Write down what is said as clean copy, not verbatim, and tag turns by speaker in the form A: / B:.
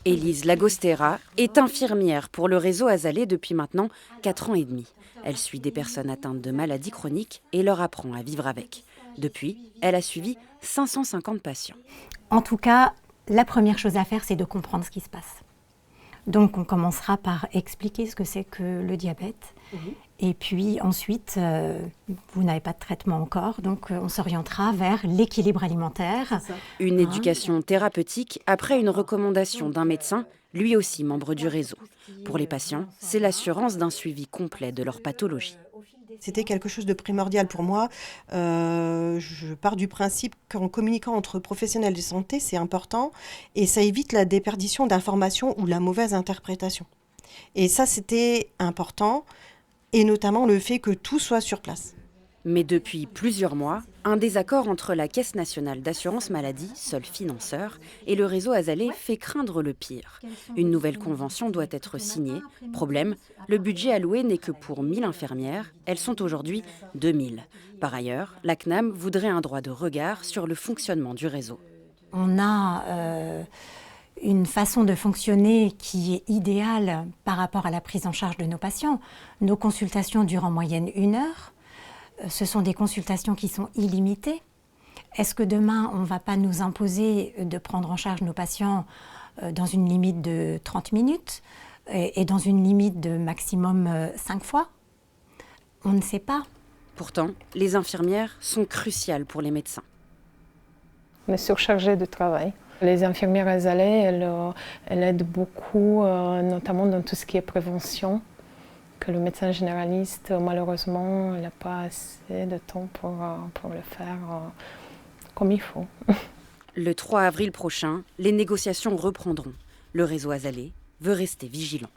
A: Élise Lagostera est infirmière pour le réseau Azalée depuis maintenant 4 ans et demi. Elle suit des personnes atteintes de maladies chroniques et leur apprend à vivre avec. Depuis, elle a suivi 550 patients.
B: En tout cas, la première chose à faire, c'est de comprendre ce qui se passe. Donc on commencera par expliquer ce que c'est que le diabète. Et puis ensuite, vous n'avez pas de traitement encore, donc on s'orientera vers l'équilibre alimentaire.
A: Une éducation thérapeutique après une recommandation d'un médecin, lui aussi membre du réseau. Pour les patients, c'est l'assurance d'un suivi complet de leur pathologie.
C: C'était quelque chose de primordial pour moi. Je pars du principe qu'en communiquant entre professionnels de santé, c'est important et ça évite la déperdition d'informations ou la mauvaise interprétation. Et ça, c'était important, et notamment le fait que tout soit sur place.
A: Mais depuis plusieurs mois, un désaccord entre la Caisse nationale d'assurance maladie, seul financeur, et le réseau Azalée fait craindre le pire. Une nouvelle convention doit être signée. Problème, le budget alloué n'est que pour 1000 infirmières. Elles sont aujourd'hui 2000. Par ailleurs, la CNAM voudrait un droit de regard sur le fonctionnement du réseau.
B: On a une façon de fonctionner qui est idéale par rapport à la prise en charge de nos patients. Nos consultations durent en moyenne 1 heure. Ce sont des consultations qui sont illimitées. Est-ce que demain, on ne va pas nous imposer de prendre en charge nos patients dans une limite de 30 minutes et dans une limite de maximum 5 fois? On ne sait pas.
A: Pourtant, les infirmières sont cruciales pour les médecins.
D: On est surchargé de travail. Les infirmières Azalée, elles aident beaucoup, notamment dans tout ce qui est prévention, que le médecin généraliste, malheureusement, il n'a pas assez de temps pour le faire comme il faut.
A: Le 3 avril prochain, les négociations reprendront. Le réseau Azalée veut rester vigilant.